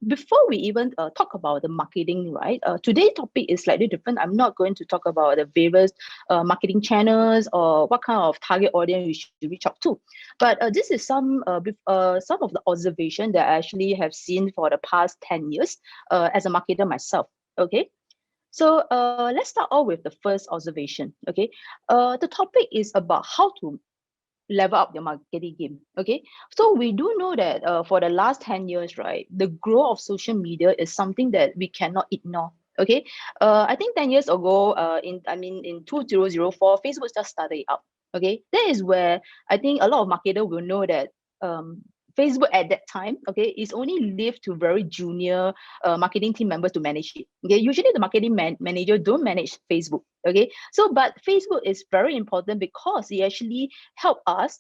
before we even talk about the marketing, right? Today's topic is slightly different. I'm not going to talk about the various marketing channels or what kind of target audience we should reach out to. But this is some of the observation that I actually have seen for the past 10 years as a marketer myself. Okay. So let's start off with the first observation. Okay. The topic is about how to level up your marketing game. Okay, so we do know that for the last 10 years, right, the growth of social media is something that we cannot ignore. Okay, I think 10 years ago, in 2004, Facebook just started up. Okay, that is where I think a lot of marketers will know that Facebook at that time, okay, is only left to very junior marketing team members to manage it. Okay, usually the marketing manager don't manage Facebook. Okay, so but Facebook is very important because it actually help us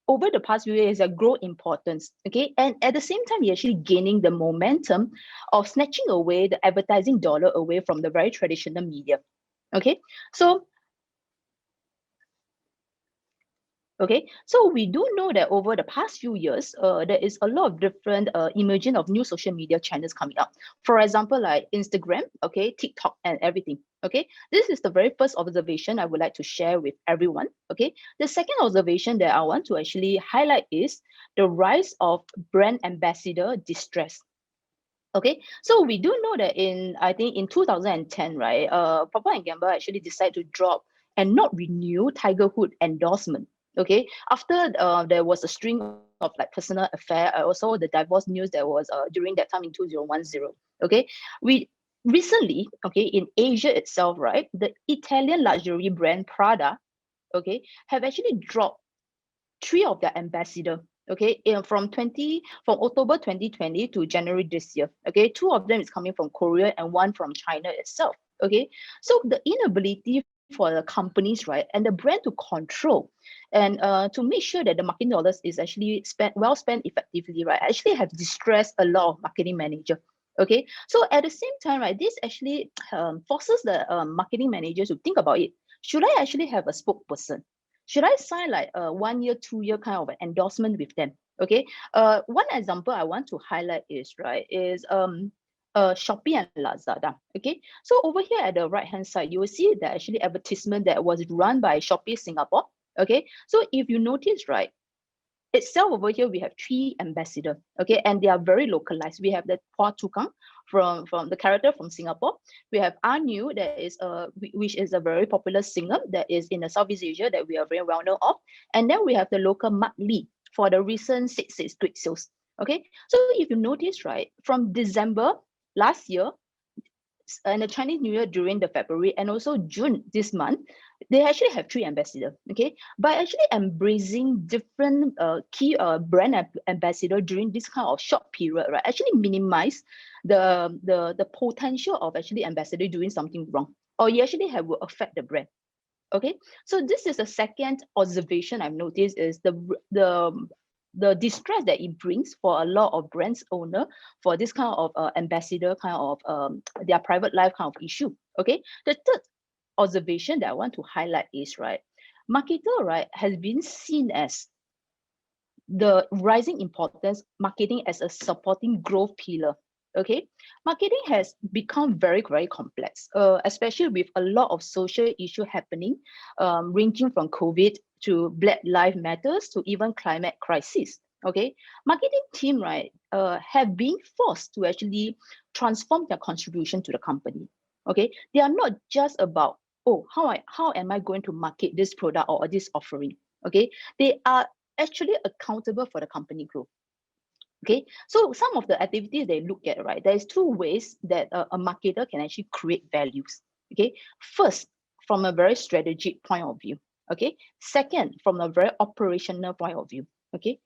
over the past few years grow importance. Okay, and at the same time, you're actually gaining the momentum of snatching away the advertising dollar away from the very traditional media. Okay, so okay, so we do know that over the past few years, there is a lot of different emerging of new social media channels coming up. For example, like Instagram, okay, TikTok, and everything. Okay, this is the very first observation I would like to share with everyone. Okay, the second observation that I want to actually highlight is the rise of brand ambassador distress. Okay, so we do know that I think in 2010, right, Procter and Gamble actually decided to drop and not renew Tiger Hood endorsement. Okay, after there was a string of like personal affair, also the divorce news that was during that time in 2010. Okay, we recently, okay, in Asia itself, right, the Italian luxury brand Prada, okay, have actually dropped three of their ambassador. Okay, from October 2020 to January this year. Okay, two of them is coming from Korea and one from China itself. Okay, so the inability for the companies, right, and the brand to control and to make sure that the marketing dollars is actually spent effectively, right, actually have distressed a lot of marketing manager. Okay, so at the same time, right, this actually forces the marketing managers to think about it. Should I actually have a spokesperson? Should I sign like a 1 year, 2 year kind of endorsement with them? Okay. One example I want to highlight is Shopee and Lazada. Okay. So over here at the right hand side, you will see the actually advertisement that was run by Shopee Singapore. Okay. So if you notice, right, itself over here we have three ambassadors. Okay, and they are very localized. We have the Hua Tukang from the character from Singapore. We have Anu that is which is a very popular singer that is in the Southeast Asia that we are very well known of. And then we have the local Mark Lee for the recent 6/6 tweet sales. Okay, so if you notice, right, from December last year and the Chinese New Year during the February and also June this month, they actually have three ambassadors. Okay, by actually embracing different key brand ambassador during this kind of short period, right, actually minimize the potential of actually ambassador doing something wrong, or you actually have will affect the brand. Okay, so this is the second observation I've noticed is the distress that it brings for a lot of brands owner for this kind of ambassador kind of their private life kind of issue. Okay, the third observation that I want to highlight is, right, marketer, right, has been seen as the rising importance marketing as a supporting growth pillar. Okay, marketing has become very, very complex, especially with a lot of social issue happening, ranging from COVID to Black Lives Matters to even climate crisis. Okay, marketing team, right, have been forced to actually transform their contribution to the company. Okay, they are not just about, oh, how am I going to market this product or this offering. Okay, they are actually accountable for the company growth. Okay, so some of the activities they look at, right, there's two ways that a marketer can actually create values. Okay, first, from a very strategic point of view. Okay, second, from a very operational point of view. Okay,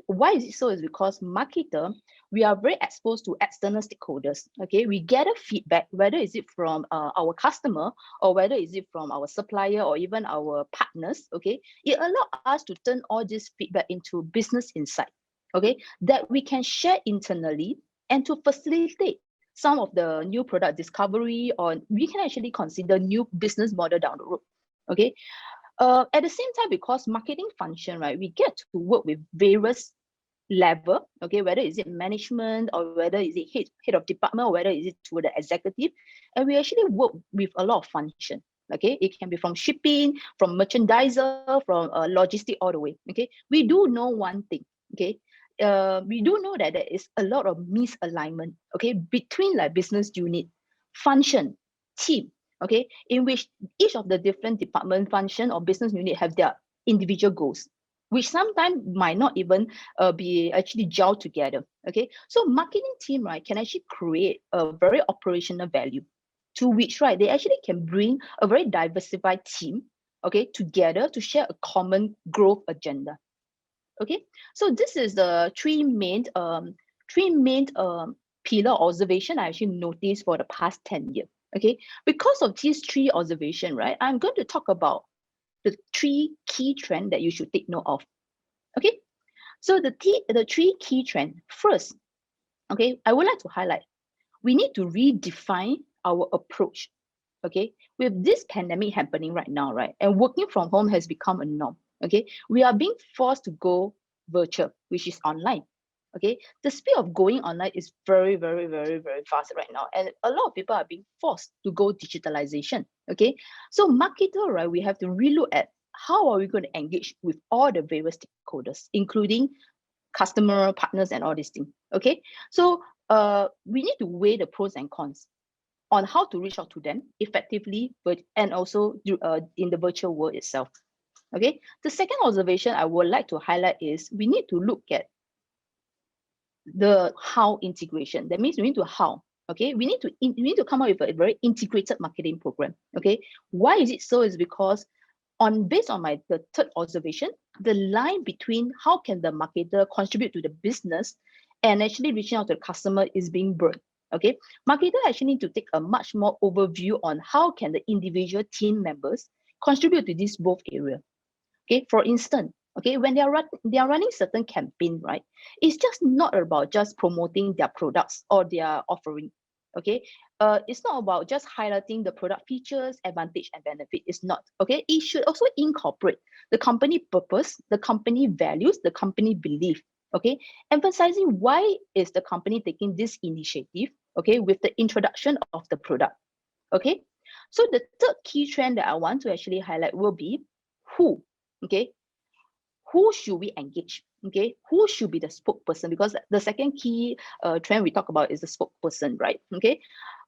why is it so? Is because marketer, we are very exposed to external stakeholders. Okay, we gather feedback, whether is it from our customer or whether is it from our supplier or even our partners. Okay, it allows us to turn all this feedback into business insight. Okay, that we can share internally and to facilitate some of the new product discovery, or we can actually consider new business model down the road. Okay, at the same time, because marketing function, right, we get to work with various level, okay, whether is it management or whether is it head of department or whether is it to the executive, and we actually work with a lot of function. Okay, it can be from shipping, from merchandiser, from logistic all the way. Okay, we do know one thing. Okay, we do know that there is a lot of misalignment. Okay, between like business unit, function, team. Okay, in which each of the different department, function, or business unit have their individual goals, which sometimes might not even be actually gelled together. Okay, so marketing team, right, can actually create a very operational value, to which, right, they actually can bring a very diversified team, okay, together to share a common growth agenda. Okay, so this is the three main pillar observation I actually noticed for the past 10 years. Okay, because of these three observation, right, I'm going to talk about the three key trend that you should take note of. Okay, so the three key trend. First, okay, I would like to highlight, we need to redefine our approach. Okay, with this pandemic happening right now, right, and working from home has become a norm. Okay, we are being forced to go virtual, which is online. Okay, the speed of going online is very, very, very, very fast right now, and a lot of people are being forced to go digitalization. Okay, so marketer, right, we have to relook at how are we going to engage with all the various stakeholders, including customer partners and all these things. Okay, so we need to weigh the pros and cons on how to reach out to them effectively, but and also in the virtual world itself. Okay, the second observation I would like to highlight is we need to look at the how integration. That means we need to how. Okay, we need to come up with a very integrated marketing program. Okay, why is it so? Is because based on the third observation, the line between how can the marketer contribute to the business and actually reaching out to the customer is being blurred. Okay, marketer actually need to take a much more overview on how can the individual team members contribute to this both area. Okay, for instance, okay, when they are running certain campaign, right, it's just not about just promoting their products or their offering. Okay, it's not about just highlighting the product features, advantage, and benefit. It's not. Okay, it should also incorporate the company purpose, the company values, the company belief. Okay, emphasizing why is the company taking this initiative, okay, with the introduction of the product. Okay, so the third key trend that I want to actually highlight will be who. Okay, who should we engage? Okay, who should be the spokesperson? Because the second key trend we talk about is the spokesperson, right? Okay,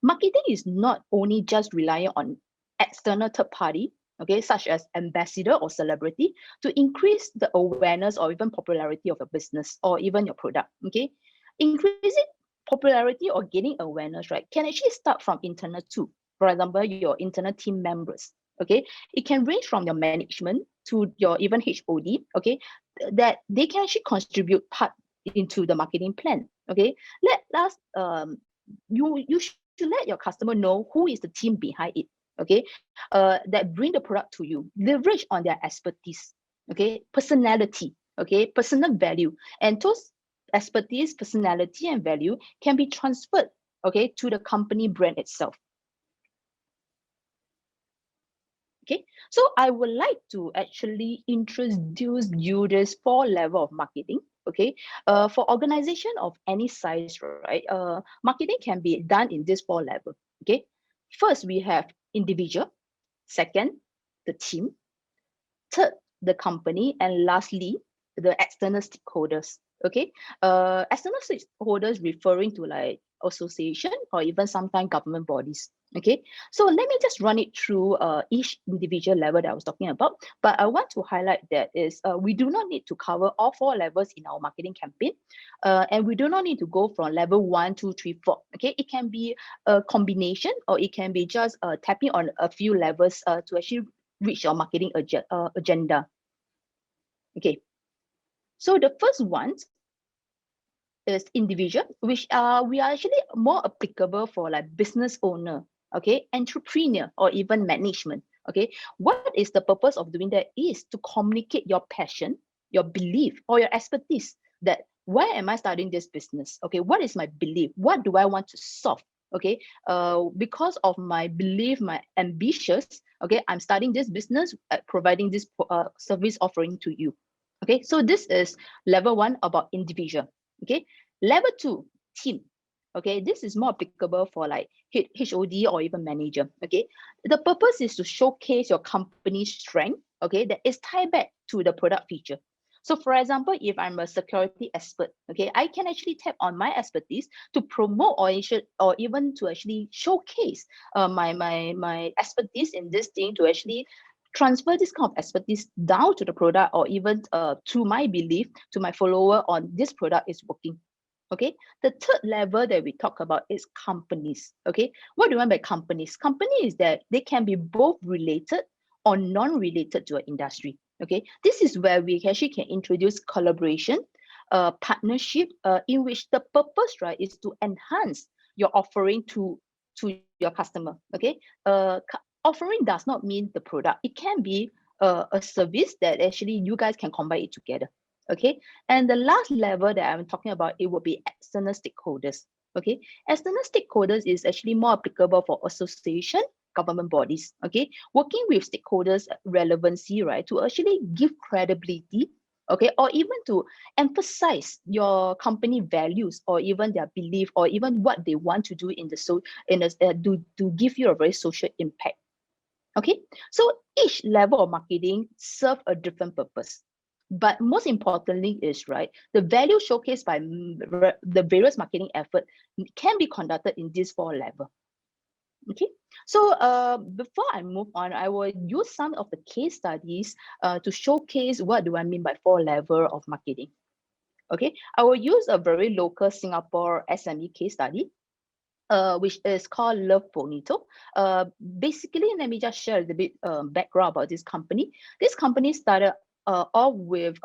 marketing is not only just relying on external third party, okay, such as ambassador or celebrity, to increase the awareness or even popularity of your business or even your product. Okay, increasing popularity or gaining awareness, right, can actually start from internal too. For example, your internal team members. Okay, it can range from your management to your even HOD. Okay, that they can actually contribute part into the marketing plan. Okay, let us you should let your customer know who is the team behind it. Okay, that bring the product to you, leverage on their expertise. Okay, personality. Okay, personal value, and those expertise, personality, and value can be transferred, okay, to the company brand itself. Okay, so I would like to actually introduce you this four level of marketing. Okay, for organization of any size, right, marketing can be done in this four level. Okay, first we have individual, second the team, third the company, and lastly the external stakeholders. Okay, external stakeholders referring to like association or even sometimes government bodies. Okay, so let me just run it through each individual level that I was talking about. But I want to highlight that is we do not need to cover all four levels in our marketing campaign, and we do not need to go from level 1, 2, 3, 4. Okay, it can be a combination, or it can be just tapping on a few levels to actually reach your marketing agenda. Okay, so the first one is individual, which we are actually more applicable for like business owner, okay, entrepreneur, or even management. Okay, what is the purpose of doing that is to communicate your passion, your belief, or your expertise, that why am I starting this business? Okay, what is my belief? What do I want to solve? Okay, because of my belief, my ambitious, okay, I'm starting this business, providing this service offering to you. Okay, so this is level 1 about individual. Okay, level 2, team. Okay, this is more applicable for like HOD or even manager. Okay, the purpose is to showcase your company's strength. Okay, that is tied back to the product feature. So for example, if I'm a security expert, okay, I can actually tap on my expertise to promote or even to actually showcase my expertise in this thing, to actually transfer this kind of expertise down to the product, or even to my belief, to my follower on this product is working. Okay, the third level that we talk about is companies. Okay, what do you mean by companies? Company is that they can be both related or non-related to an industry. Okay, this is where we actually can introduce collaboration, partnership, in which the purpose, right, is to enhance your offering to your customer. Okay, offering does not mean the product. It can be a service that actually you guys can combine it together. Okay, and the last level that I'm talking about, it will be external stakeholders. Okay, external stakeholders is actually more applicable for association, government bodies. Okay, working with stakeholders relevancy, right, to actually give credibility, okay, or even to emphasize your company values, or even their belief, or even what they want to do in the to give you a very social impact. Okay, so each level of marketing serve a different purpose. But most importantly is, right, the value showcased by the various marketing effort can be conducted in these 4 levels. Okay, so before I move on, I will use some of the case studies to showcase what do I mean by 4 level of marketing. Okay, I will use a very local Singapore SME case study, which is called LOVEDONITO. Basically, let me just share a little bit background about this company. This company started off with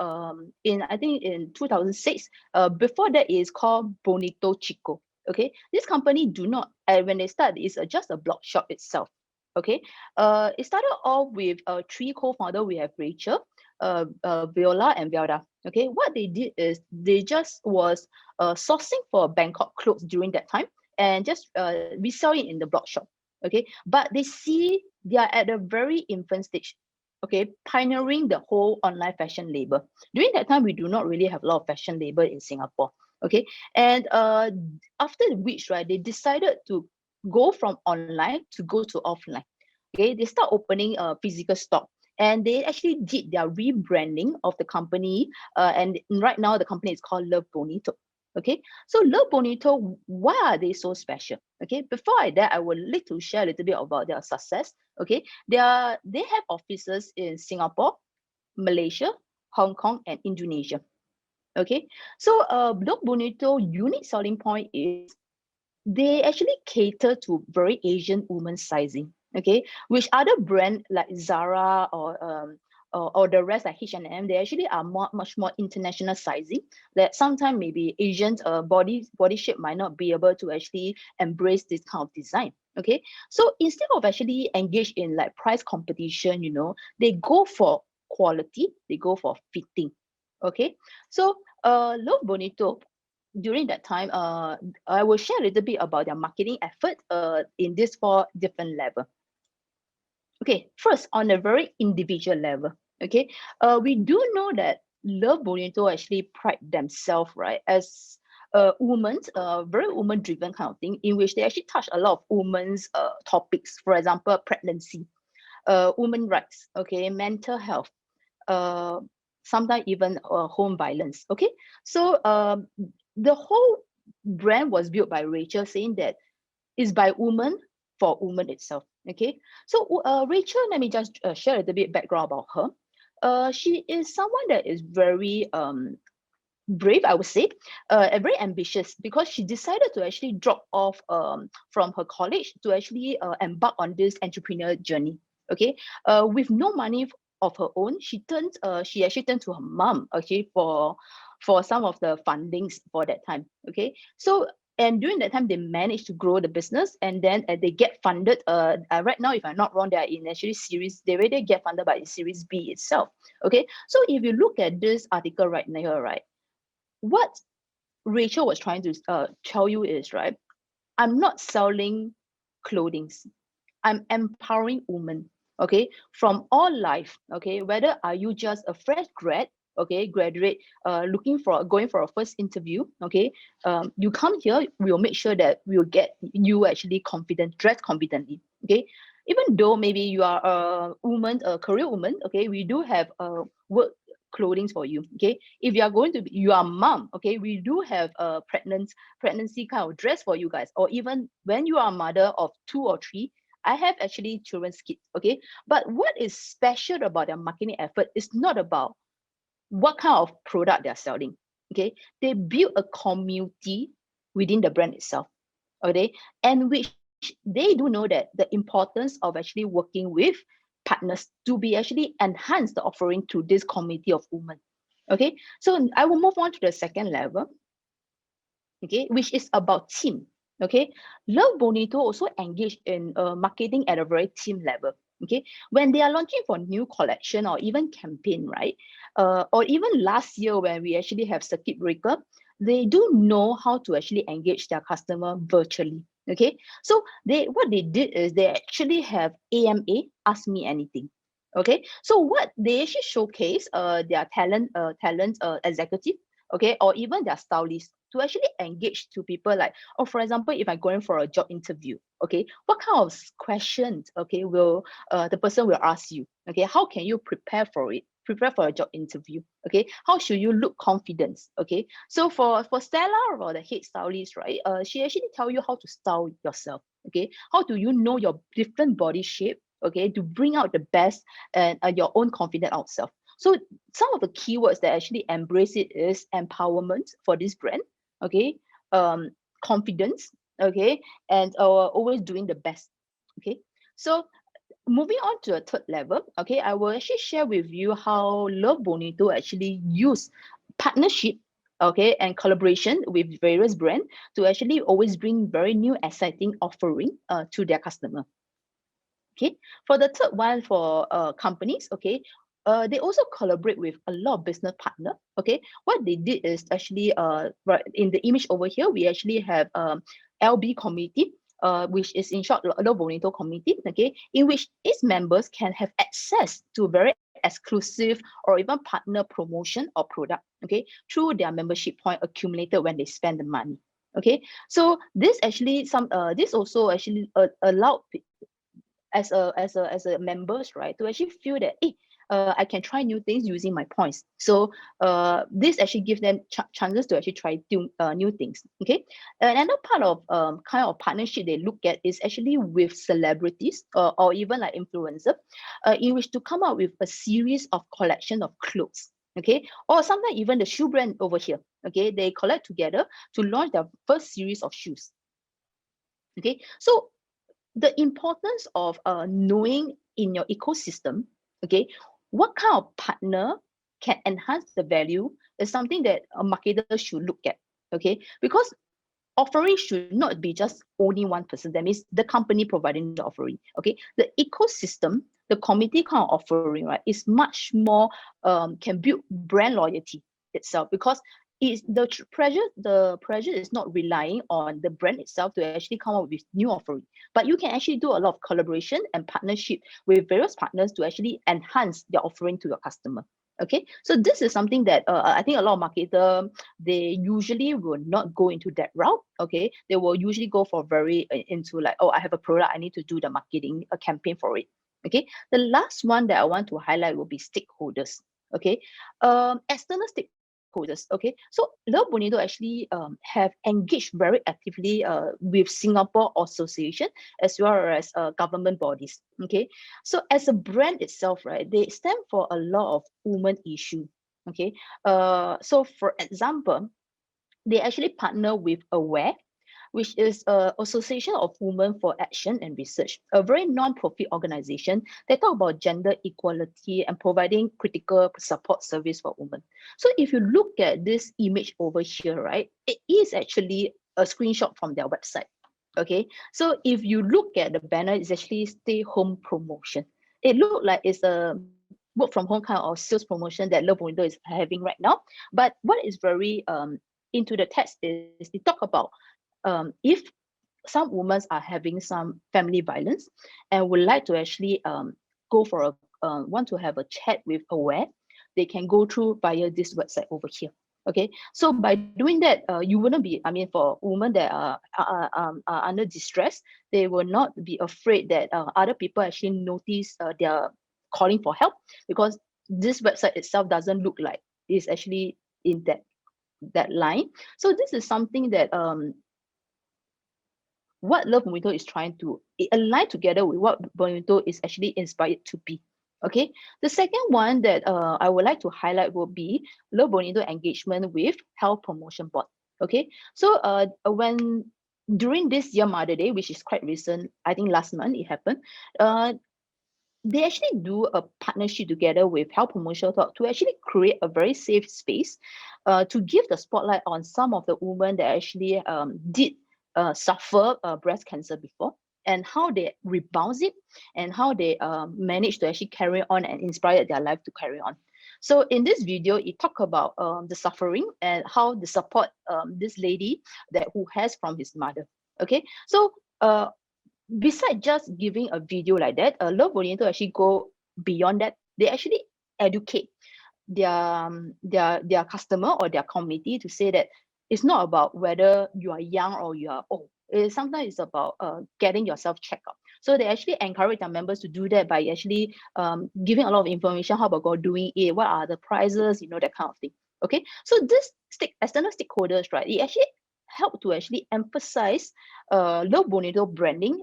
in I think in 2006. Before that is called Bonito Chico. Okay, this company do not when they start, it's just a blog shop itself. Okay, it started off with 3 co-founder. We have Rachel, Viola, and Velda. Okay, what they did is they just was sourcing for Bangkok clothes during that time, and just resell it in the blog shop. Okay, but they see they are at a very infant stage. Okay, pioneering the whole online fashion label. During that time, we do not really have a lot of fashion label in Singapore. Okay, and after which, right, they decided to go from online to go to offline. Okay, they start opening a physical store, and they actually did their rebranding of the company. And right now, the company is called Love Bonito. Okay, so Love Bonito, why are they so special? Okay, before that, I would like to share a little bit about their success. Okay, they have offices in Singapore, Malaysia, Hong Kong, and Indonesia. Okay, so Love Bonito unique selling point is they actually cater to very Asian women sizing. Okay, which other brand like Zara or the rest like H&M, they actually are much more international sizing, that sometimes maybe Asian body shape might not be able to actually embrace this kind of design. Okay, so instead of actually engage in like price competition, they go for quality, they go for fitting. Okay, so Love Bonito, during that time, I will share a little bit about their marketing effort in these 4 different levels. Okay, first on a very individual level. Okay, we do know that Love Bonito actually pride themselves, right, as a woman, very woman-driven kind of thing, in which they actually touch a lot of women's topics. For example, pregnancy, women rights, okay, mental health, uh, sometimes even home violence. Okay, so the whole brand was built by Rachel, saying that it's by woman for woman itself. Okay, so Rachel, let me just share a little bit background about her. She is someone that is very brave, I would say, and very ambitious, because she decided to actually drop off from her college to actually embark on this entrepreneur journey. Okay, with no money of her own, she actually turned to her mom, okay, for some of the fundings for that time. Okay, so and during that time they managed to grow the business, and then they get funded. Right now, if I'm not wrong, they are in actually series. They already get funded by Series B itself. Okay, so if you look at this article right now, right, what Rachel was trying to tell you is, right, I'm not selling clothing. I'm empowering women, okay, from all life, okay, whether are you just a fresh grad, okay, graduate, going for a first interview, okay, you come here, we'll make sure that we'll get you actually confident, dress confidently, okay. Even though maybe you are a woman, a career woman, okay, we do have work clothing for you, okay. If you are going to be, you are mom, okay, we do have a pregnancy kind of dress for you guys. Or even when you are a mother of 2 or 3, I have actually children's kits, okay. But what is special about their marketing effort is not about what kind of product they're selling, okay. They build a community within the brand itself, okay, and which they do know that the importance of actually working with partners to be actually enhance the offering to this community of women, okay. So I will move on to the second level, okay, which is about team. Okay, Love Bonito also engage in marketing at a very team level. Okay, when they are launching for new collection or even campaign, right? Or even last year when we actually have circuit breaker, they do know how to actually engage their customer virtually. Okay, so what they did is they actually have AMA, Ask Me Anything. Okay, so what they actually showcase their talent executive, okay, or even their stylist to actually engage to people like, oh, for example, if I'm going for a job interview, okay, what kind of questions, okay, will the person will ask you, okay, how can you prepare for it? Prepare for a job interview, okay? How should you look confident, okay? So for Stella or the head stylist, right? She actually tell you how to style yourself, okay? How do you know your different body shape, okay, to bring out the best and your own confident out self. So some of the keywords that actually embrace it is empowerment for this brand, okay, um, confidence, okay, and always doing the best, okay. So moving on to a third level, okay, I will actually share with you how Love Bonito actually use partnership, okay, and collaboration with various brands to actually always bring very new exciting offering to their customer. Okay, for the third one, for companies, okay, they also collaborate with a lot of business partner. Okay, what they did is actually right in the image over here, we actually have LB community, which is in short Love Bonito community. Okay, in which its members can have access to very exclusive or even partner promotion or product. Okay, through their membership point accumulated when they spend the money. Okay, so this also actually allowed as a members, right, to actually feel that, hey, I can try new things using my points. So this actually gives them chances to actually try new things. Okay, another part of kind of partnership they look at is actually with celebrities or even like influencer, in which to come out with a series of collection of clothes. Okay, or sometimes even the shoe brand over here. Okay, they collect together to launch their first series of shoes. Okay, so the importance of knowing in your ecosystem, okay, what kind of partner can enhance the value is something that a marketer should look at, okay, because offering should not be just only one person. That means the company providing the offering, okay. The ecosystem, the committee kind of offering, right, is much more can build brand loyalty itself, because is the pressure is not relying on the brand itself to actually come up with new offering, but you can actually do a lot of collaboration and partnership with various partners to actually enhance their offering to your customer. Okay, so this is something that I think a lot of marketer, they usually will not go into that route. Okay, they will usually go for very into like, oh, I have a product, I need to do the marketing a campaign for it. Okay, the last one that I want to highlight will be stakeholders. Okay, external stakeholders. Okay, so Love Bonito actually have engaged very actively with Singapore Association as well as government bodies. Okay, so as a brand itself, right, they stand for a lot of women issue. Okay, so for example, they actually partner with AWARE, which is a Association of Women for Action and Research, a very non-profit organization that talk about gender equality and providing critical support service for women. So if you look at this image over here, right, it is actually a screenshot from their website. Okay, so if you look at the banner, it's actually stay home promotion. It looked like it's a work from home kind of sales promotion that Love Window is having right now. But what is very into the text is they talk about if some women are having some family violence and would like to actually go for a want to have a chat with AWARE they can go through via this website over here. Okay, so by doing that, you wouldn't be, I mean, for women that are under distress, they will not be afraid that other people actually notice they're calling for help, because this website itself doesn't look like it's actually in that line. So this is something that what Love Bonito is trying to align together with what Bonito is actually inspired to be. Okay. The second one that I would like to highlight will be Love Bonito engagement with Health Promotion Board. Okay. So when during this year Mother Day, which is quite recent, I think last month it happened. They actually do a partnership together with Health Promotion Talk to actually create a very safe space to give the spotlight on some of the women that actually did suffer breast cancer before, and how they rebound it, and how they managed to actually carry on and inspire their life to carry on. So in this video, it talk about the suffering and how the support this lady that who has from his mother. Okay, so besides just giving a video like that, Love Bonito actually go beyond that. They actually educate their customer or their community to say that it's not about whether you are young or you are old. Sometimes it's about getting yourself checked out. So they actually encourage their members to do that by actually giving a lot of information how about God doing it, what are the prizes, that kind of thing. Okay, so this external stakeholders, right? It actually help to actually emphasize Love Bonito branding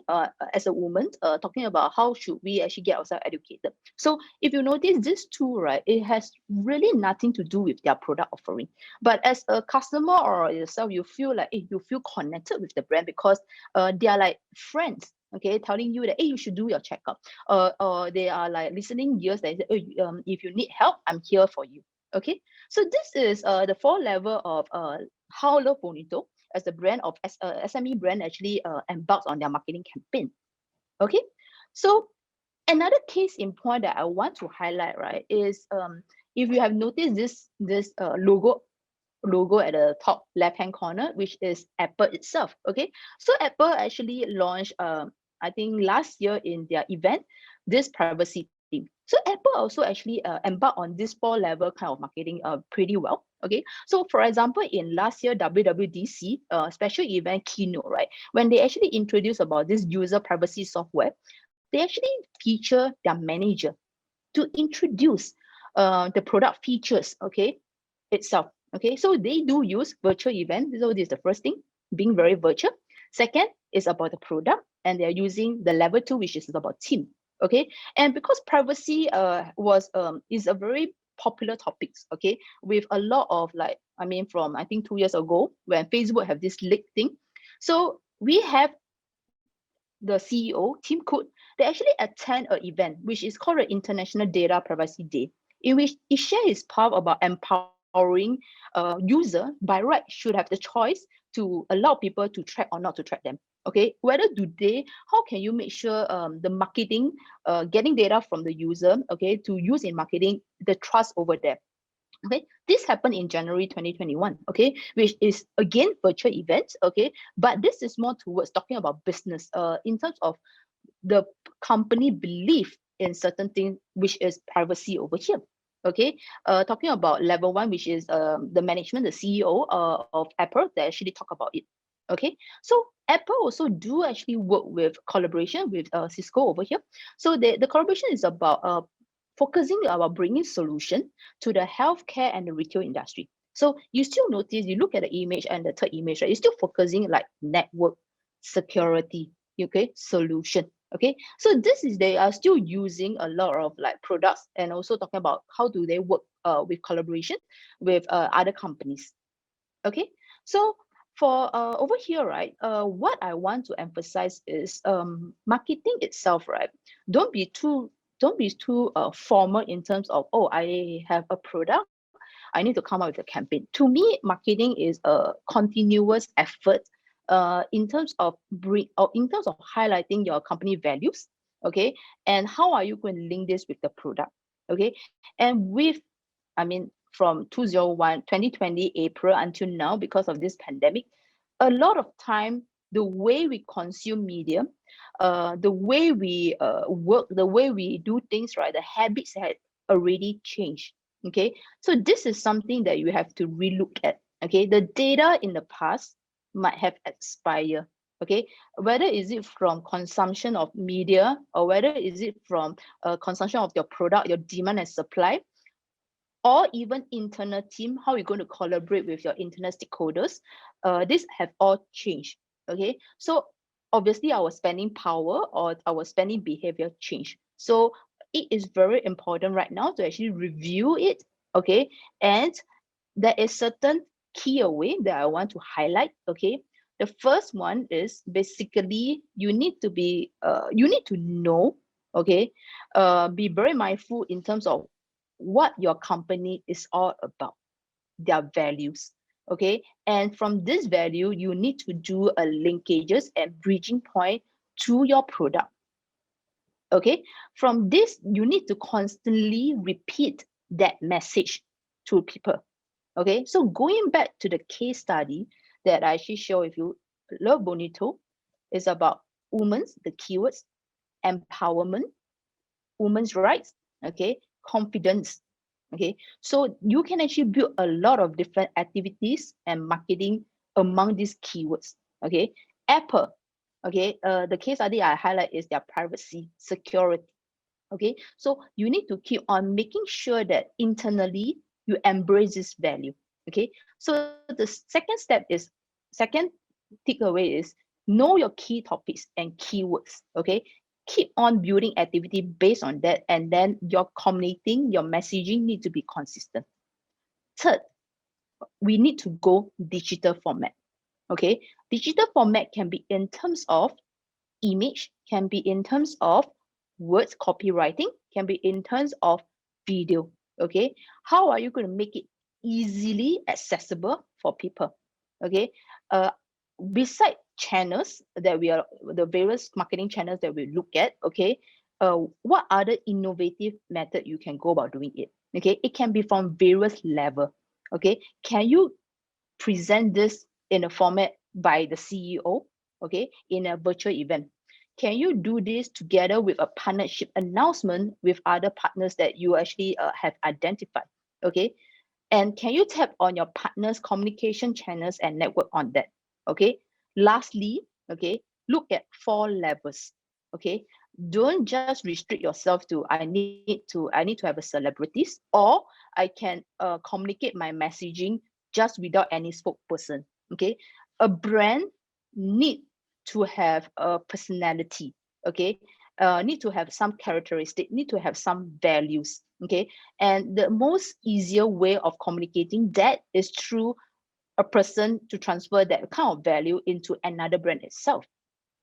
as a woman, talking about how should we actually get ourselves educated. So if you notice this tool, right, it has really nothing to do with their product offering. But as a customer or yourself, you feel like you feel connected with the brand because they are like friends. Okay, telling you that hey, you should do your checkup. Or they are like listening ears that say, oh, if you need help, I'm here for you. Okay, so this is the 4 level of how Love Bonito as a brand of SME brand actually embarks on their marketing campaign. Okay, so another case in point that I want to highlight, right, is if you have noticed this logo at the top left hand corner, which is Apple itself. Okay, so Apple actually launched I think last year in their event this privacy theme. So Apple also actually embarked on this 4 level kind of marketing pretty well. Okay, so for example, in last year WWDC special event keynote, right, when they actually introduced about this user privacy software, they actually feature their manager to introduce the product features, okay, itself. Okay, so they do use virtual event. So this is the first thing, being very virtual. Second is about the product, and they're using the level 2, which is about team. Okay, and because privacy is a very popular topics, okay, with a lot of like, I mean, from I think 2 years ago when Facebook have this leak thing. So we have the CEO, Tim Cook, they actually attend an event which is called the International Data Privacy Day, in which he shares his path about empowering user by right should have the choice to allow people to track or not to track them. Okay, whether do they, how can you make sure the marketing, getting data from the user, okay, to use in marketing, the trust over there. Okay, this happened in January 2021, okay, which is again virtual events, okay, but this is more towards talking about business in terms of the company belief in certain things, which is privacy over here. Okay, talking about level 1, which is the management, the CEO of Apple, they actually talk about it. Okay, so Apple also do actually work with collaboration with Cisco over here. So the collaboration is about focusing about bringing solution to the healthcare and the retail industry. So you still notice, you look at the image and the third image, right? You're still focusing like network, security, okay, solution. Okay, so this is, they are still using a lot of like products, and also talking about how do they work with collaboration with other companies. Okay, so for over here, right, what I want to emphasize is marketing itself, right, don't be too formal in terms of, oh, I have a product, I need to come up with a campaign. To me, marketing is a continuous effort in terms of in terms of highlighting your company values, okay, and how are you going to link this with the product. Okay, and with, I mean, from 2020 April until now, because of this pandemic, a lot of time the way we consume media, the way we work, the way we do things, right, the habits had already changed. Okay, so this is something that you have to relook at. Okay, the data in the past might have expired. Okay, whether is it from consumption of media, or whether is it from consumption of your product, your demand and supply, or even internal team, how you're going to collaborate with your internal stakeholders, this have all changed. Okay, so obviously our spending power or our spending behavior change. So it is very important right now to actually review it. Okay, and there is certain key away that I want to highlight. Okay, the first one is basically you need to know. Okay, be very mindful in terms of what your company is all about, their values. Okay, and from this value you need to do a linkages and bridging point to your product. Okay, from this you need to constantly repeat that message to people. Okay, so going back to the case study that I actually share with you, Love Bonito is about women's, the keywords, empowerment, women's rights, okay, confidence. Okay, so you can actually build a lot of different activities and marketing among these keywords. Okay, Apple, okay, the case study I highlight is their privacy, security. Okay, so you need to keep on making sure that internally you embrace this value. Okay, so the second step is second takeaway is know your key topics and keywords. Okay, keep on building activity based on that, and then your communicating, your messaging need to be consistent. Third, we need to go digital format. Okay, digital format can be in terms of image, can be in terms of words copywriting, can be in terms of video. Okay, how are you going to make it easily accessible for people? Okay, uh beside channels that we are the various marketing channels that we look at. Okay, what other innovative method you can go about doing it? Okay, it can be from various level. Okay, can you present this in a format by the CEO, okay, in a virtual event? Can you do this together with a partnership announcement with other partners that you actually have identified? Okay, and can you tap on your partners' communication channels and network on that? Okay, lastly, okay, look at 4 levels. Okay, don't just restrict yourself to I need to have a celebrities, or I can communicate my messaging just without any spokesperson. Okay, a brand need to have a personality. Okay, need to have some characteristic, need to have some values. Okay, and the most easier way of communicating that is through a person to transfer that kind of value into another brand itself.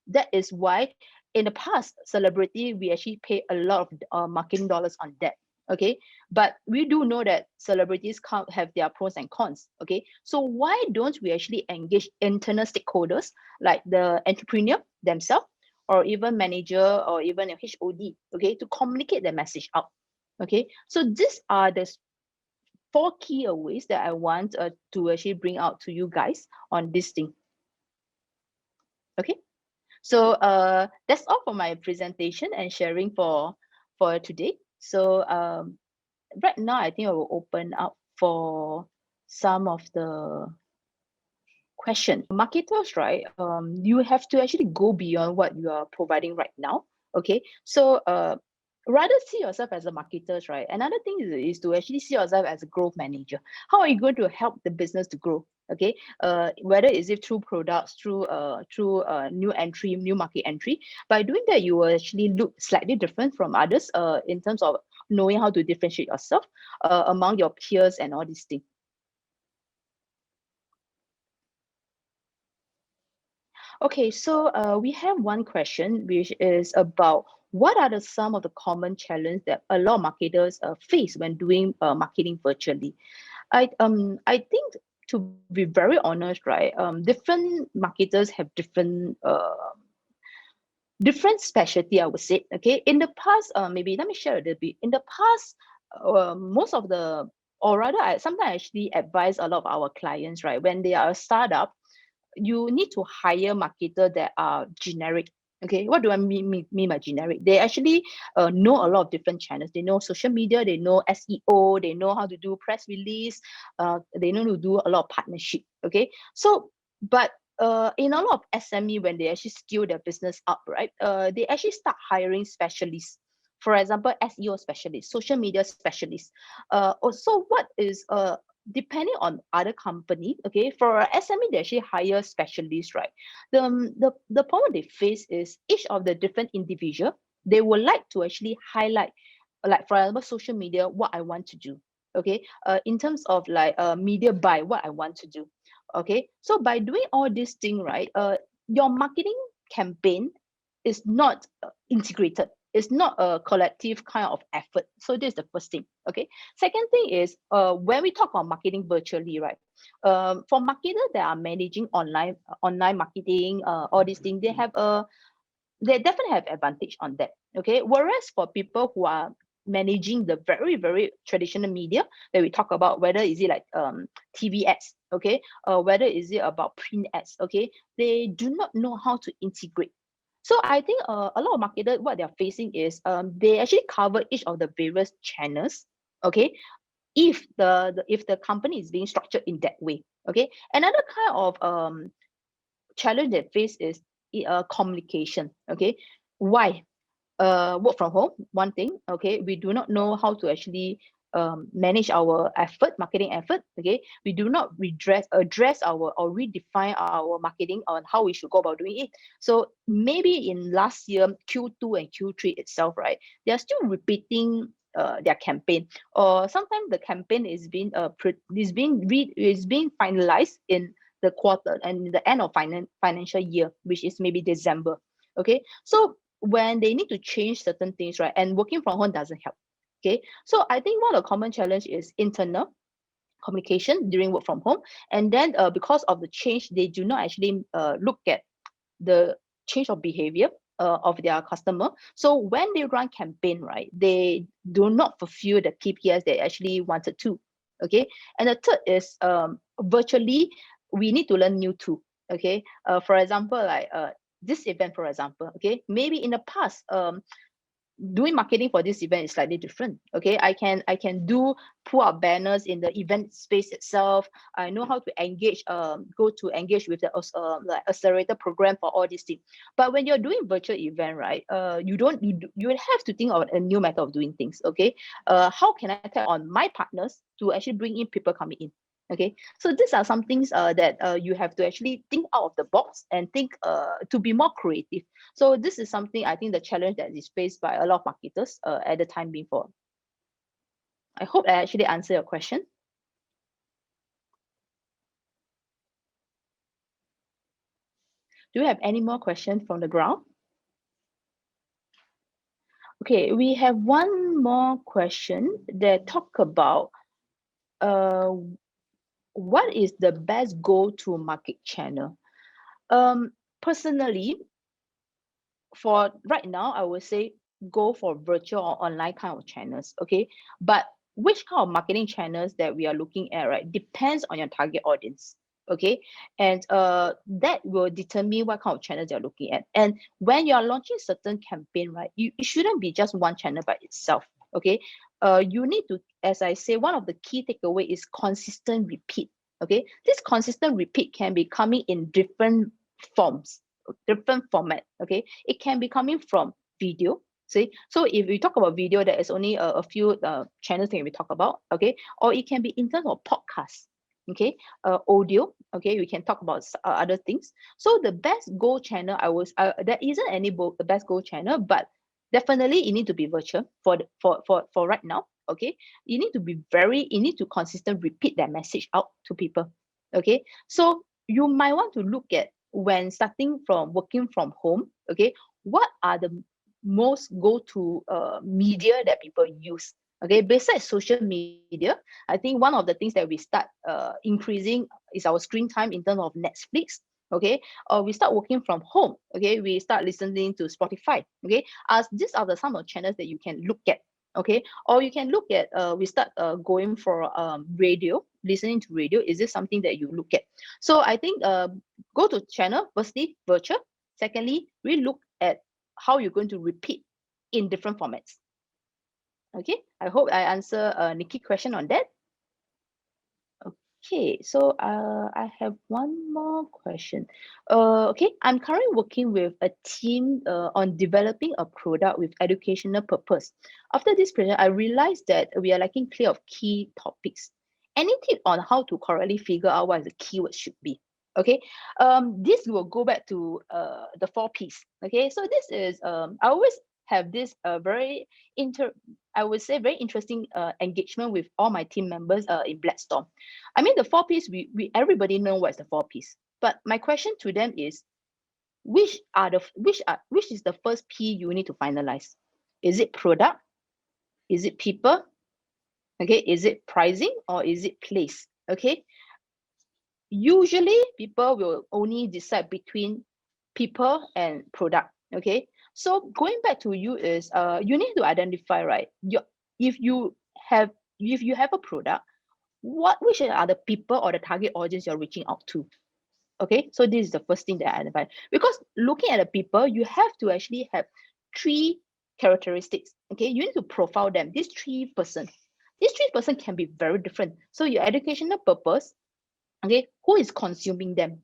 That is why in the past, celebrity, we actually pay a lot of marketing dollars on that. Okay, but we do know that celebrities can't have their pros and cons. Okay, so why don't we actually engage internal stakeholders like the entrepreneur themselves, or even manager, or even a HOD, okay, to communicate the message out. Okay, so these are the 4 key ways that I want to actually bring out to you guys on this thing. Okay, so that's all for my presentation and sharing for today. So right now I think I will open up for some of the question. Marketers, right? You have to actually go beyond what you are providing right now. Okay, so rather see yourself as a marketers, right? Another thing is to actually see yourself as a growth manager. How are you going to help the business to grow? Okay, whether is it through products, through new entry, new market entry. By doing that, you will actually look slightly different from others. In terms of knowing how to differentiate yourself among your peers and all these things. Okay, so we have one question which is about what are some of the common challenges that a lot of marketers face when doing marketing virtually. I think, to be very honest, right? Different marketers have different specialty, I would say. Okay, in the past, maybe let me share a little bit. In the past, most of the, or rather, I sometimes actually advise a lot of our clients, right, when they are a startup, you need to hire marketer that are generic. Okay, what do I mean by generic? They actually know a lot of different channels. They know social media, they know SEO, they know how to do press release, they know to do a lot of partnership. Okay, so but in a lot of SME, when they actually scale their business up, right? They actually start hiring specialists. For example, SEO specialists, social media specialists. Also, what is depending on other company, okay, for SME, they actually hire specialists, right? The problem they face is each of the different individual, they would like to actually highlight, like for example, social media, what I want to do. Okay, in terms of like media buy, what I want to do. Okay, so by doing all this thing, right, your marketing campaign is not integrated. It's not a collective kind of effort. So this is the first thing. Okay. Second thing is when we talk about marketing virtually, right? For marketers that are managing online marketing, all these things, they definitely have advantage on that. Okay. Whereas for people who are managing the very, very traditional media that we talk about, whether is it like TV ads, okay, whether is it about print ads, okay, they do not know how to integrate. So I think a lot of marketers, what they're facing is they actually cover each of the various channels. Okay, if the company is being structured in that way. Okay, another kind of challenge they face is communication. Okay, why? Work from home, one thing. Okay, we do not know how to actually manage our effort, marketing effort. Okay, we do not address our or redefine our marketing on how we should go about doing it. So maybe in last year Q2 and Q3 itself, right, they are still repeating their campaign, or sometimes the campaign is being finalized in the quarter and the end of financial year, which is maybe December. Okay, so when they need to change certain things, right, and working from home doesn't help. Okay, so I think one of the common challenge is internal communication during work from home, and then because of the change, they do not actually look at the change of behavior of their customer. So when they run campaign, right, they do not fulfill the KPIs they actually wanted to. Okay, and the third is virtually we need to learn new tool. Okay, for example, like this event, for example. Okay, maybe in the past, doing marketing for this event is slightly different. Okay, I can do pull up banners in the event space itself. I know how to engage, engage with the like accelerator program for all these things. But when you're doing virtual event, right, you will have to think of a new method of doing things. Okay, how can I tap on my partners to actually bring in people coming in? Okay, so these are some things that you have to actually think out of the box and think to be more creative. So this is something I think the challenge that is faced by a lot of marketers at the time being for. I hope I actually answer your question. Do you have any more questions from the ground? Okay, we have one more question that talk about uh, what is the best go-to market channel? Personally, for right now, I would say go for virtual or online kind of channels. Okay, but which kind of marketing channels that we are looking at, right, depends on your target audience. Okay, and that will determine what kind of channels you're looking at. And when you're launching certain campaign, right, it shouldn't be just one channel by itself. Okay, you need to, as I say, one of the key takeaway is consistent repeat. Okay, this consistent repeat can be coming in different forms, different format. Okay, it can be coming from video. See, so if we talk about video, there is only a few channels that we talk about. Okay, or it can be in terms of podcast. Okay, audio. Okay, we can talk about other things. So the best go channel, there isn't any best go channel, but definitely it need to be virtual for right now. Okay, you need to consistent repeat that message out to people. Okay, so you might want to look at, when starting from working from home, okay, what are the most go-to media that people use? Okay, besides social media, I think one of the things that we start increasing is our screen time in terms of Netflix. Okay, or we start working from home. Okay, we start listening to Spotify. Okay, as these are some of the channels that you can look at. Okay, or you can look at we start going for radio, listening to radio. Is this something that you look at? So I think go to channel, firstly virtual. Secondly, we look at how you're going to repeat in different formats. Okay, I hope I answer Nikki's question on that. Okay, so I have one more question. Okay, I'm currently working with a team on developing a product with educational purpose. After this project, I realized that we are lacking clear of key topics. Any tip on how to correctly figure out what the keyword should be? Okay, this will go back to the 4Ps. Okay, so this is I always have this very I would say very interesting engagement with all my team members in BlackStorm. I mean, the 4Ps, we everybody know what's the 4Ps. But my question to them is, which is the first P you need to finalize? Is it product? Is it people? Okay, is it pricing or is it place? Okay. Usually people will only decide between people and product. Okay. So going back to you is you need to identify, right? If you have a product, which are the people or the target audience you're reaching out to? Okay, so this is the first thing that I identify. Because looking at the people, you have to actually have 3 characteristics. Okay, you need to profile them. These 3 person can be very different. So your educational purpose, okay, who is consuming them?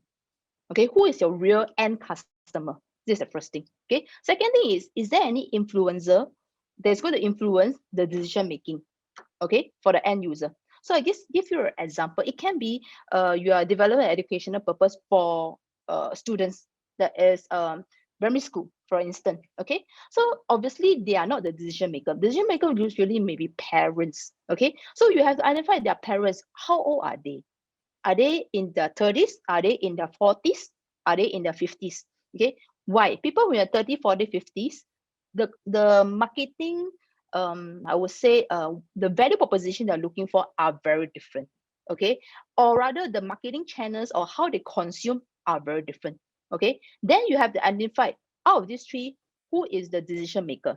Okay, who is your real end customer? This is the first thing. Okay, second thing is there any influencer that's going to influence the decision making? Okay, for the end user. So I guess give you an example. It can be you are developing an educational purpose for students that is primary school, for instance. Okay, so obviously they are not the decision maker. Decision maker usually may be parents. Okay, so you have to identify their parents. How old are they? Are they in their 30s? Are they in their 40s? Are they in their 50s? Okay, why? People who are 30, 40, 50s, the marketing, I would say the value proposition they're looking for are very different. Okay, or rather the marketing channels or how they consume are very different. Okay, then you have to identify out of these 3, who is the decision maker.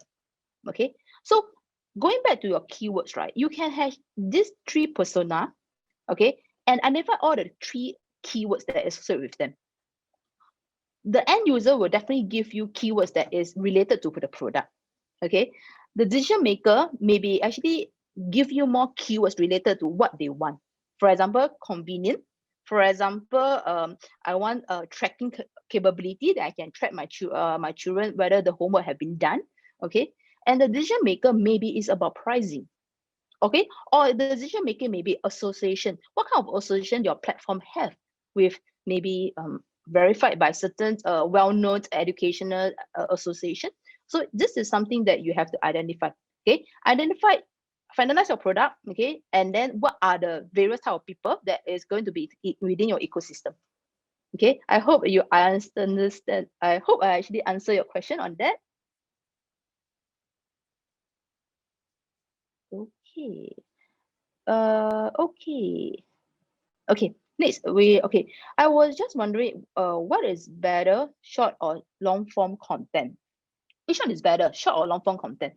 Okay, so going back to your keywords, right? You can have these 3 persona, okay, and identify all the 3 keywords that is associated with them. The end user will definitely give you keywords that is related to the product. Okay, the decision maker maybe actually give you more keywords related to what they want. For example, convenient. For example, I want a tracking capability that I can track my children whether the homework have been done. Okay, and the decision maker maybe is about pricing. Okay, or the decision making may be association. What kind of association your platform have with maybe verified by certain well-known educational association? So this is something that you have to identify. Okay, finalize your product. Okay, and then what are the various type of people that is going to be within your ecosystem? Okay, I hope you understand. I hope I actually answer your question on that. Okay. Okay. Okay, next I was just wondering, what is better, short or long form content? Which one is better, short or long form content?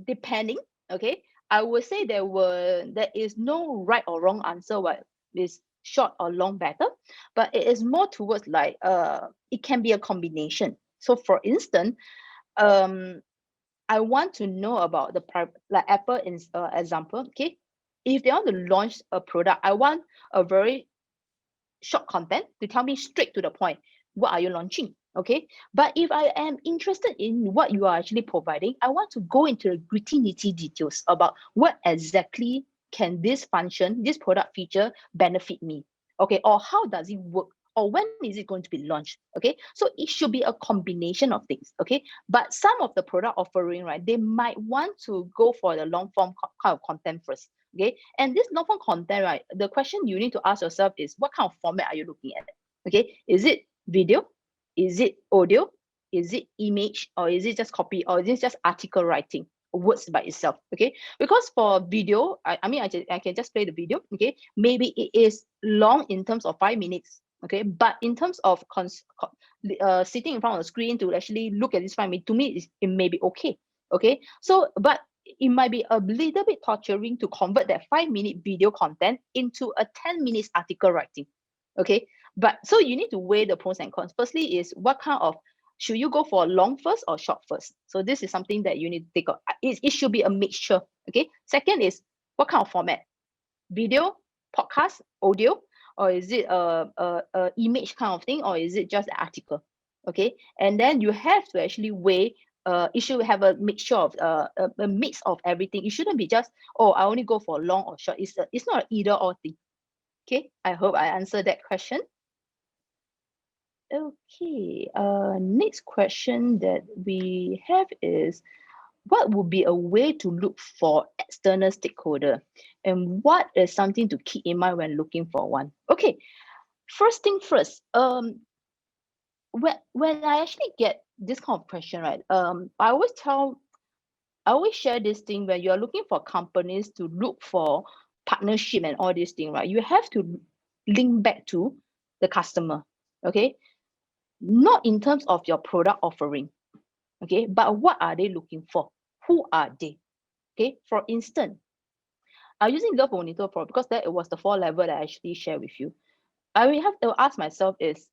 Depending, okay, I would say there is no right or wrong answer what is short or long better, but it is more towards like it can be a combination. So for instance, um I want to know about like Apple in example. Okay, if they want to launch a product, I want a very short content to tell me straight to the point, what are you launching? Okay, but if I am interested in what you are actually providing, I want to go into the gritty nitty details about what exactly can this function, this product feature benefit me. Okay, or how does it work, or when is it going to be launched? Okay, so it should be a combination of things. Okay, but some of the product offering, right, they might want to go for the long form kind of content first. Okay, and this long form content, right, the question you need to ask yourself is, what kind of format are you looking at? Okay, is it video, is it audio, is it image, or is it just copy, or is it just article writing, words by itself? Okay, because for video, I mean I can just play the video. Okay, maybe it is long in terms of 5 minutes. Okay, but in terms of sitting in front of the screen to actually look at this 5 minutes, to me it may be okay. Okay, so but it might be a little bit torturing to convert that 5 minute video content into a 10 minutes article writing. Okay, but so you need to weigh the pros and cons. Firstly is what kind of Should you go for long first or short first? So this is something that you need to take out. It should be a mixture. Okay. Second is what kind of format? Video, podcast, audio, or is it a image kind of thing, or is it just an article? Okay. And then you have to actually weigh. It should have a mixture of a mix of everything. It shouldn't be just, oh, I only go for long or short. It's not an either or thing. Okay. I hope I answered that question. Okay, next question that we have is, what would be a way to look for external stakeholder, and what is something to keep in mind when looking for one? Okay, first thing first, when I actually get this kind of question, right, I always share this thing. When you're looking for companies to look for partnership and all these things, right, you have to link back to the customer. Okay, not in terms of your product offering, okay, but what are they looking for? Who are they? Okay, for instance, I'm using LOVEDONITO for, because that it was the 4 level that I actually share with you. I will have to ask myself is,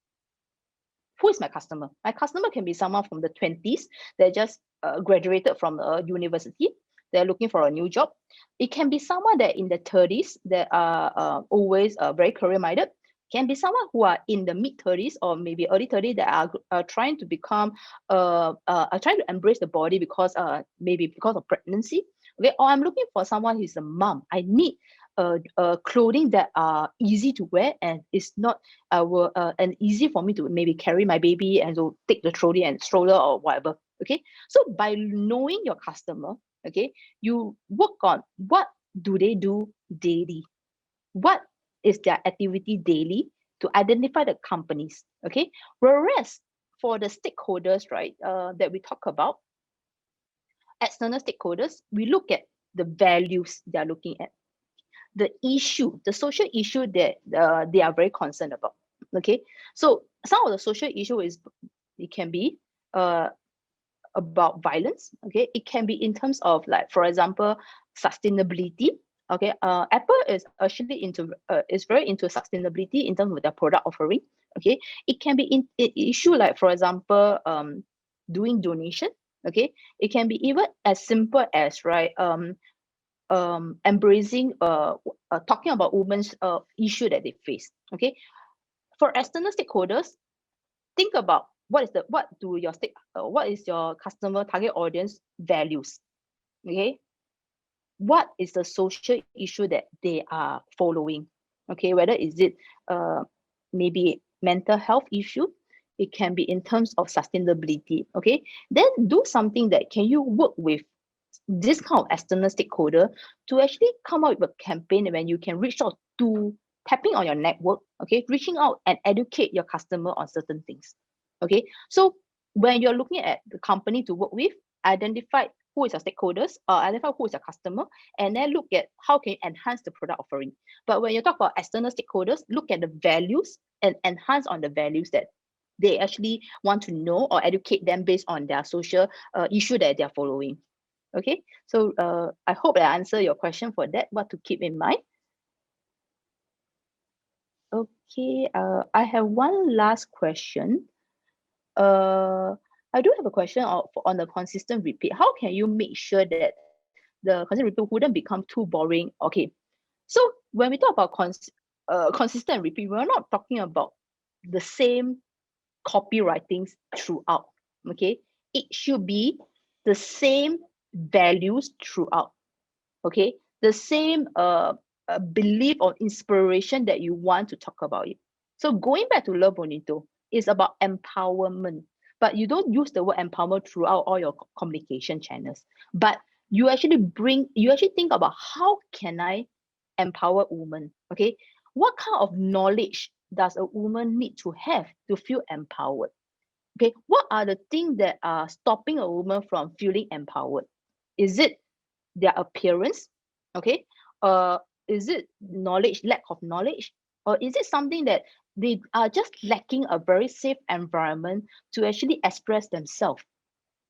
who is my customer? My customer can be someone from the 20s that just graduated from a university. They're looking for a new job. It can be someone that in the 30s that are always very career minded. Can be someone who are in the mid 30s or maybe early 30s that are trying to become are trying to embrace the body because maybe because of pregnancy. Okay, or I'm looking for someone who's a mom. I need clothing that are easy to wear and it's not and easy for me to maybe carry my baby and to take the trolley and stroller or whatever. Okay, so by knowing your customer, okay, you work on what do they do daily, what is their activity daily, to identify the companies. Okay, whereas for the stakeholders, right, that we talk about, external stakeholders, we look at the values they are looking at, the issue, the social issue that they are very concerned about. Okay, so some of the social issue is, it can be uh, about violence. Okay, it can be in terms of, like, for example, sustainability. Okay, Apple is actually into is very into sustainability in terms of their product offering. Okay, it can be in issue, like, for example, doing donation. Okay, it can be even as simple as, right, embracing talking about women's issue that they face. Okay, for external stakeholders, think about what is your customer target audience values. Okay, what is the social issue that they are following? Okay, whether is it uh maybe mental health issue, it can be in terms of sustainability. Okay, then do something that can you work with this kind of external stakeholder to actually come out with a campaign when you can reach out to, tapping on your network. Okay, reaching out and educate your customer on certain things. Okay, so when you're looking at the company to work with, identify who is your stakeholders, identify who is your customer, and then look at how can you enhance the product offering. But when you talk about external stakeholders, look at the values and enhance on the values that they actually want to know, or educate them based on their social issue that they're following. Okay, so I hope I answer your question for that, what to keep in mind. Okay, I have one last question. I do have a question on the consistent repeat. How can you make sure that the consistent repeat wouldn't become too boring? Okay, so when we talk about consistent repeat, we're not talking about the same copywritings throughout. Okay, it should be the same values throughout. Okay, the same belief or inspiration that you want to talk about it. So going back to LOVEDONITO, is about empowerment, but you don't use the word empowerment throughout all your communication channels, but you actually think about, how can I empower women? Okay, what kind of knowledge does a woman need to have to feel empowered? Okay, what are the things that are stopping a woman from feeling empowered? Is it their appearance? Okay, uh is it knowledge, lack of knowledge, or is it something that they are just lacking a very safe environment to actually express themselves?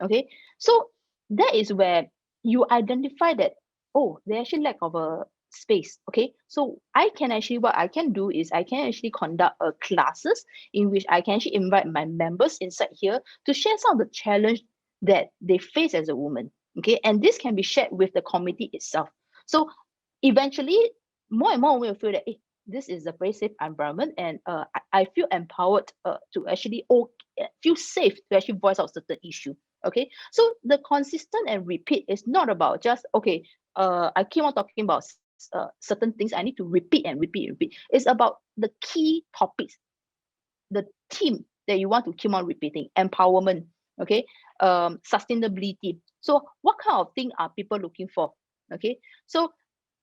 Okay, so that is where you identify that, oh, they actually lack of a space. Okay, so I can actually, what I can do is I can actually conduct classes in which I can actually invite my members inside here to share some of the challenge that they face as a woman. Okay, and this can be shared with the committee itself. So eventually, more and more women will feel that, hey, this is a very safe environment, and I feel empowered to actually feel safe to actually voice out certain issue. Okay, so the consistent and repeat is not about just, okay, I keep on talking about certain things. I need to repeat and repeat and repeat. It's about the key topics, the theme that you want to keep on repeating. Empowerment, okay, sustainability. So what kind of thing are people looking for? Okay, so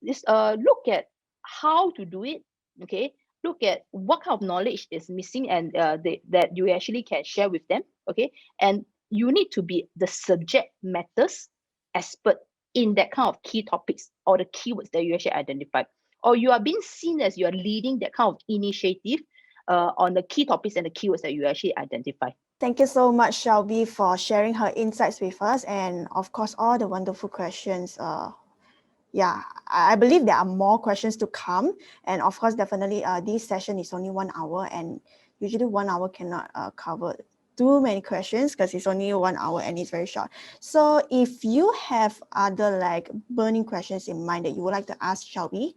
this look at how to do it. Okay, look at what kind of knowledge is missing, and that you actually can share with them. Okay, and you need to be the subject matters expert in that kind of key topics or the keywords that you actually identify, or you are being seen as you are leading that kind of initiative on the key topics and the keywords that you actually identify. Thank you so much, Shelby, for sharing her insights with us, and of course, all the wonderful questions. Yeah, I believe there are more questions to come, and of course, definitely, this session is only 1 hour, and usually 1 hour cannot cover too many questions because it's only 1 hour and it's very short. So if you have other like burning questions in mind that you would like to ask Shelby,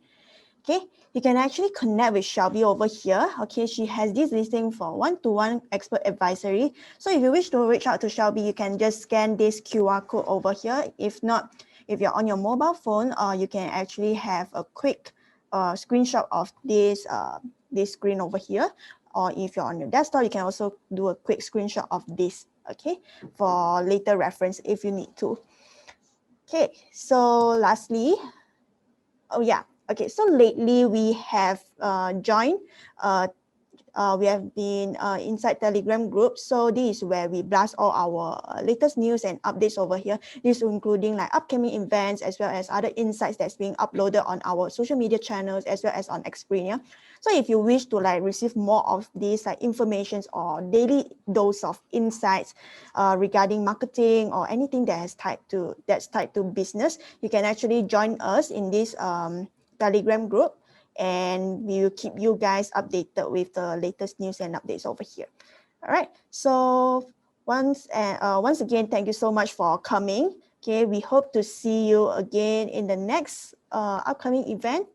okay, you can actually connect with Shelby over here. Okay, she has this listing for one-to-one expert advisory. So if you wish to reach out to Shelby, you can just scan this QR code over here. If not, if you're on your mobile phone, you can actually have a quick screenshot of this screen over here. Or if you're on your desktop, you can also do a quick screenshot of this, okay, for later reference if you need to. Okay, so lastly, oh yeah, okay, so lately we have joined we have been inside Telegram group. So this is where we blast all our latest news and updates over here. This including like upcoming events as well as other insights that's being uploaded on our social media channels as well as on Xperinia. So if you wish to like receive more of these like informations or daily dose of insights regarding marketing or anything that's tied to business, you can actually join us in this Telegram group, and we will keep you guys updated with the latest news and updates over here. All right, so once again, thank you so much for coming. Okay, we hope to see you again in the next upcoming event.